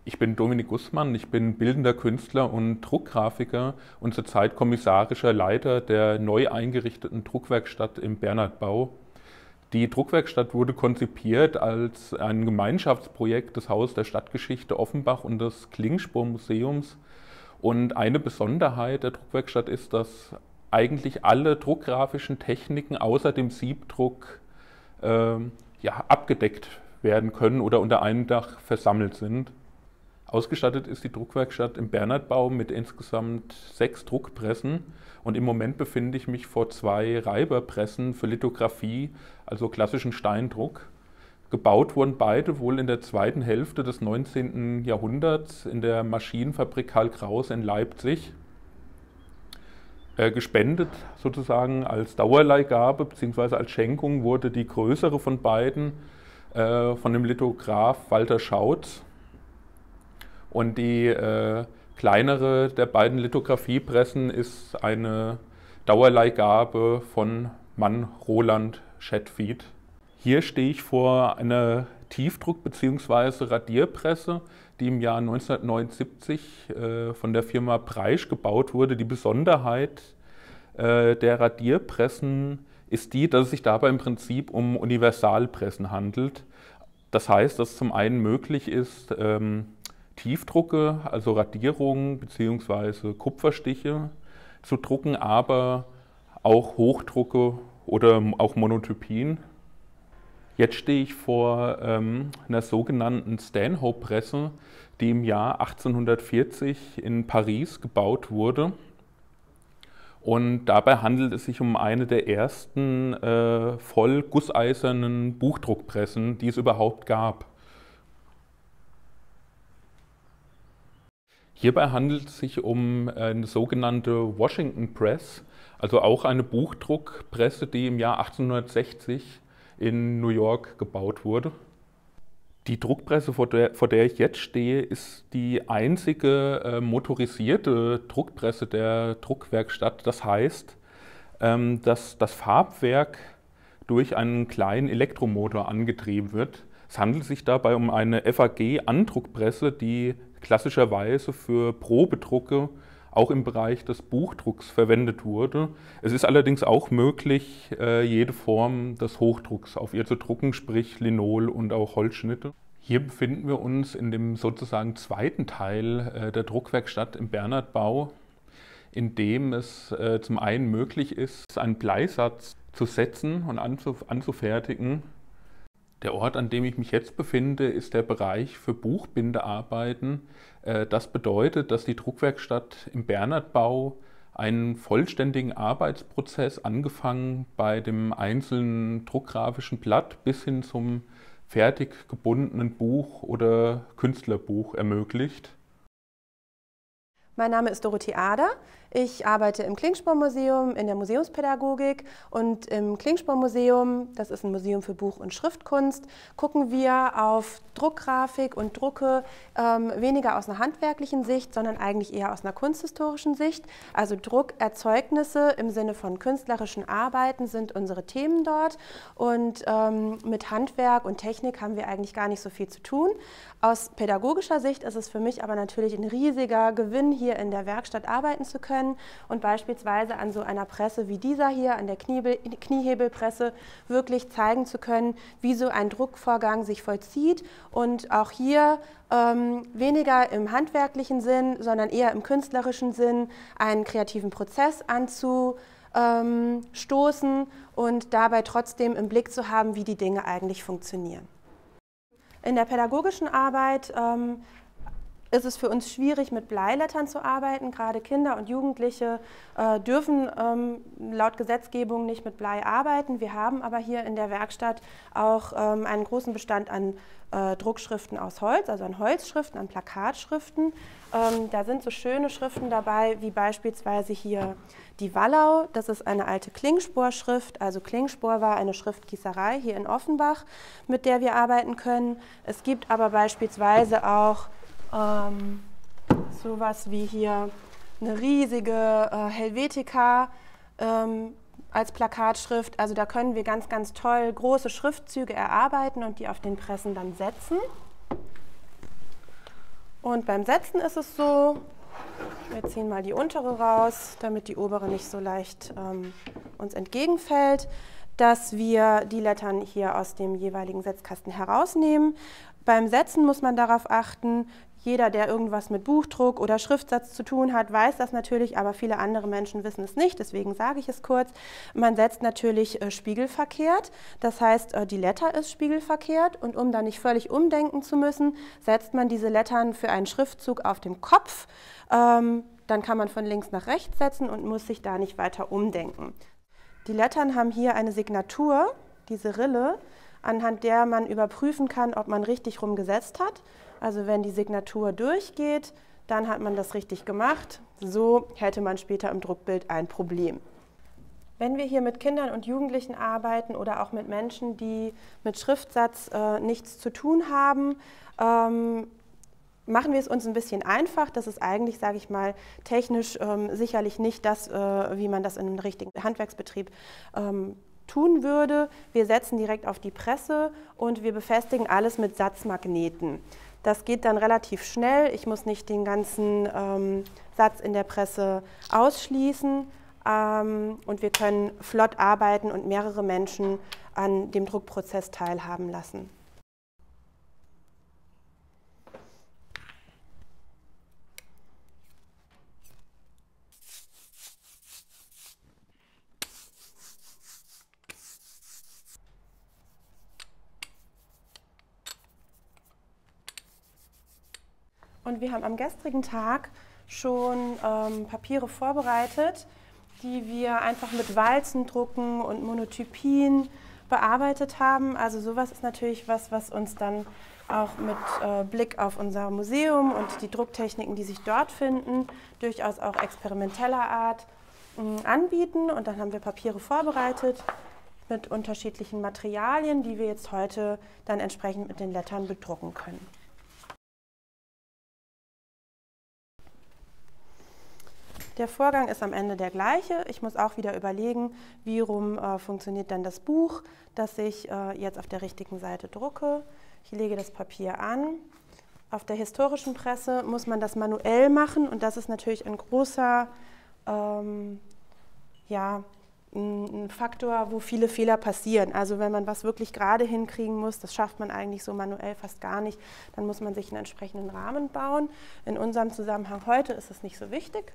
Ich bin Dominik Gußmann, ich bin bildender Künstler und Druckgrafiker und zurzeit kommissarischer Leiter der neu eingerichteten Druckwerkstatt im Bernhardbau. Die Druckwerkstatt wurde konzipiert als ein Gemeinschaftsprojekt des Hauses der Stadtgeschichte Offenbach und des Klingspor-Museums. Und eine Besonderheit der Druckwerkstatt ist, dass eigentlich alle druckgrafischen Techniken außer dem Siebdruck abgedeckt werden können oder unter einem Dach versammelt sind. Ausgestattet ist die Druckwerkstatt im Bernhardbau mit insgesamt 6 Druckpressen und im Moment befinde ich mich vor 2 Reiberpressen für Lithografie, also klassischen Steindruck. Gebaut wurden beide wohl in der zweiten Hälfte des 19. Jahrhunderts in der Maschinenfabrik Karl Kraus in Leipzig. Gespendet sozusagen als Dauerleihgabe bzw. als Schenkung wurde die größere von beiden von dem Lithograph Walter Schautz. Und die kleinere der beiden Lithografiepressen ist eine Dauerleihgabe von Mann Roland Schedtfedt. Hier stehe ich vor einer Tiefdruck- bzw. Radierpresse, die im Jahr 1979 von der Firma Preisch gebaut wurde. Die Besonderheit der Radierpressen ist die, dass es sich dabei im Prinzip um Universalpressen handelt. Das heißt, dass es zum einen möglich ist, Tiefdrucke, also Radierungen bzw. Kupferstiche zu drucken, aber auch Hochdrucke oder auch Monotypien. Jetzt stehe ich vor einer sogenannten Stanhope-Presse, die im Jahr 1840 in Paris gebaut wurde. Und dabei handelt es sich um eine der ersten voll gusseisernen Buchdruckpressen, die es überhaupt gab. Hierbei handelt es sich um eine sogenannte Washington Press, also auch eine Buchdruckpresse, die im Jahr 1860 in New York gebaut wurde. Die Druckpresse, vor der ich jetzt stehe, ist die einzige motorisierte Druckpresse der Druckwerkstatt. Das heißt, dass das Farbwerk durch einen kleinen Elektromotor angetrieben wird. Es handelt sich dabei um eine FAG-Andruckpresse, die klassischerweise für Probedrucke auch im Bereich des Buchdrucks verwendet wurde. Es ist allerdings auch möglich, jede Form des Hochdrucks auf ihr zu drucken, sprich Linol und auch Holzschnitte. Hier befinden wir uns in dem sozusagen zweiten Teil der Druckwerkstatt im Bernhardbau, in dem es zum einen möglich ist, einen Bleisatz zu setzen und anzufertigen. Der Ort, an dem ich mich jetzt befinde, ist der Bereich für Buchbindearbeiten. Das bedeutet, dass die Druckwerkstatt im Bernhardbau einen vollständigen Arbeitsprozess, angefangen bei dem einzelnen druckgrafischen Blatt bis hin zum fertig gebundenen Buch oder Künstlerbuch ermöglicht. Mein Name ist Dorothee Ader. Ich arbeite im Klingspor-Museum in der Museumspädagogik und im Klingspor-Museum, das ist ein Museum für Buch- und Schriftkunst, gucken wir auf Druckgrafik und Drucke weniger aus einer handwerklichen Sicht, sondern eigentlich eher aus einer kunsthistorischen Sicht. Also Druckerzeugnisse im Sinne von künstlerischen Arbeiten sind unsere Themen dort und mit Handwerk und Technik haben wir eigentlich gar nicht so viel zu tun. Aus pädagogischer Sicht ist es für mich aber natürlich ein riesiger Gewinn, hier in der Werkstatt arbeiten zu können und beispielsweise an so einer Presse wie dieser hier, an der Kniehebelpresse, wirklich zeigen zu können, wie so ein Druckvorgang sich vollzieht und auch hier weniger im handwerklichen Sinn, sondern eher im künstlerischen Sinn einen kreativen Prozess anzustoßen und dabei trotzdem im Blick zu haben, wie die Dinge eigentlich funktionieren. In der pädagogischen Arbeit ist es für uns schwierig, mit Bleilettern zu arbeiten. Gerade Kinder und Jugendliche dürfen laut Gesetzgebung nicht mit Blei arbeiten. Wir haben aber hier in der Werkstatt auch einen großen Bestand an Druckschriften aus Holz, also an Holzschriften, an Plakatschriften. Da sind so schöne Schriften dabei, wie beispielsweise hier die Wallau. Das ist eine alte Klingspor-Schrift. Also Klingspor war eine Schriftgießerei hier in Offenbach, mit der wir arbeiten können. Es gibt aber beispielsweise auch sowas wie hier eine riesige Helvetica als Plakatschrift. Also da können wir ganz, ganz toll große Schriftzüge erarbeiten und die auf den Pressen dann setzen. Und beim Setzen ist es so, wir ziehen mal die untere raus, damit die obere nicht so leicht uns entgegenfällt, dass wir die Lettern hier aus dem jeweiligen Setzkasten herausnehmen. Beim Setzen muss man darauf achten, jeder, der irgendwas mit Buchdruck oder Schriftsatz zu tun hat, weiß das natürlich, aber viele andere Menschen wissen es nicht, deswegen sage ich es kurz. Man setzt natürlich spiegelverkehrt, das heißt, die Letter ist spiegelverkehrt und um da nicht völlig umdenken zu müssen, setzt man diese Lettern für einen Schriftzug auf dem Kopf. Dann kann man von links nach rechts setzen und muss sich da nicht weiter umdenken. Die Lettern haben hier eine Signatur, diese Rille, anhand der man überprüfen kann, ob man richtig rumgesetzt hat. Also wenn die Signatur durchgeht, dann hat man das richtig gemacht. So hätte man später im Druckbild ein Problem. Wenn wir hier mit Kindern und Jugendlichen arbeiten oder auch mit Menschen, die mit Schriftsatz nichts zu tun haben, machen wir es uns ein bisschen einfach. Das ist eigentlich, sage ich mal, technisch sicherlich nicht das, wie man das in einem richtigen Handwerksbetrieb tun würde. Wir setzen direkt auf die Presse und wir befestigen alles mit Satzmagneten. Das geht dann relativ schnell. Ich muss nicht den ganzen Satz in der Presse ausschließen und wir können flott arbeiten und mehrere Menschen an dem Druckprozess teilhaben lassen. Und wir haben am gestrigen Tag schon Papiere vorbereitet, die wir einfach mit Walzendrucken und Monotypien bearbeitet haben. Also sowas ist natürlich was uns dann auch mit Blick auf unser Museum und die Drucktechniken, die sich dort finden, durchaus auch experimenteller Art anbieten. Und dann haben wir Papiere vorbereitet mit unterschiedlichen Materialien, die wir jetzt heute dann entsprechend mit den Lettern bedrucken können. Der Vorgang ist am Ende der gleiche. Ich muss auch wieder überlegen, wie rum funktioniert dann das Buch, das ich jetzt auf der richtigen Seite drucke. Ich lege das Papier an. Auf der historischen Presse muss man das manuell machen und das ist natürlich ein großer ein Faktor, wo viele Fehler passieren. Also wenn man was wirklich gerade hinkriegen muss, das schafft man eigentlich so manuell fast gar nicht, dann muss man sich einen entsprechenden Rahmen bauen. In unserem Zusammenhang heute ist es nicht so wichtig.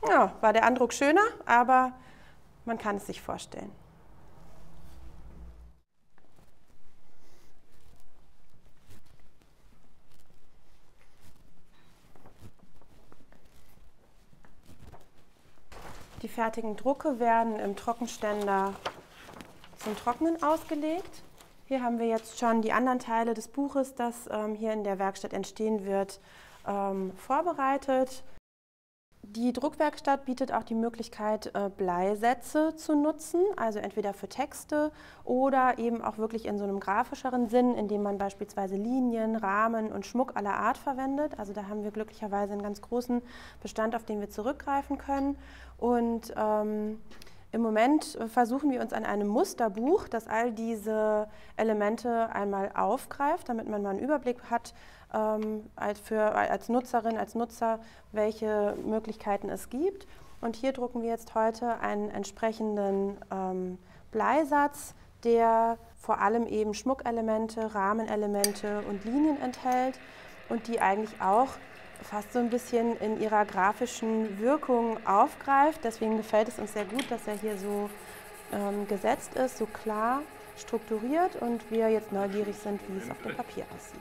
Ja, war der Andruck schöner, aber man kann es sich vorstellen. Die fertigen Drucke werden im Trockenständer zum Trocknen ausgelegt. Hier haben wir jetzt schon die anderen Teile des Buches, das hier in der Werkstatt entstehen wird, vorbereitet. Die Druckwerkstatt bietet auch die Möglichkeit, Bleisätze zu nutzen, also entweder für Texte oder eben auch wirklich in so einem grafischeren Sinn, indem man beispielsweise Linien, Rahmen und Schmuck aller Art verwendet. Also da haben wir glücklicherweise einen ganz großen Bestand, auf den wir zurückgreifen können. Und im Moment versuchen wir uns an einem Musterbuch, das all diese Elemente einmal aufgreift, damit man mal einen Überblick hat, als Nutzerin, als Nutzer, welche Möglichkeiten es gibt. Und hier drucken wir jetzt heute einen entsprechenden Bleisatz, der vor allem eben Schmuckelemente, Rahmenelemente und Linien enthält und die eigentlich auch fast so ein bisschen in ihrer grafischen Wirkung aufgreift. Deswegen gefällt es uns sehr gut, dass er hier so gesetzt ist, so klar strukturiert und wir jetzt neugierig sind, wie es auf dem Papier aussieht.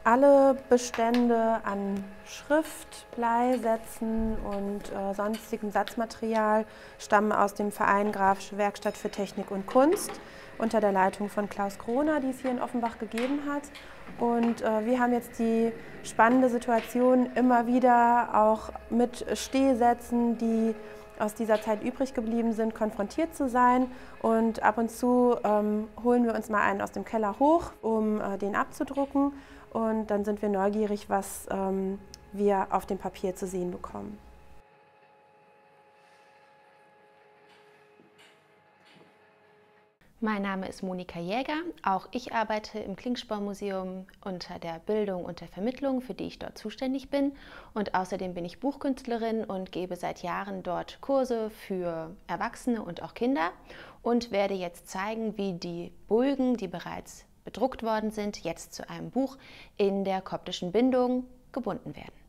Alle Bestände an Schrift, Bleisätzen und sonstigem Satzmaterial stammen aus dem Verein Grafische Werkstatt für Technik und Kunst unter der Leitung von Klaus Kroner, die es hier in Offenbach gegeben hat. Und wir haben jetzt die spannende Situation, immer wieder auch mit Stehsätzen, die aus dieser Zeit übrig geblieben sind, konfrontiert zu sein. Und ab und zu holen wir uns mal einen aus dem Keller hoch, um den abzudrucken. Und dann sind wir neugierig, was wir auf dem Papier zu sehen bekommen. Mein Name ist Monika Jäger. Auch ich arbeite im Klingspor-Museum unter der Bildung und der Vermittlung, für die ich dort zuständig bin. Und außerdem bin ich Buchkünstlerin und gebe seit Jahren dort Kurse für Erwachsene und auch Kinder und werde jetzt zeigen, wie die Bulgen, die bereits bedruckt worden sind, jetzt zu einem Buch in der koptischen Bindung gebunden werden.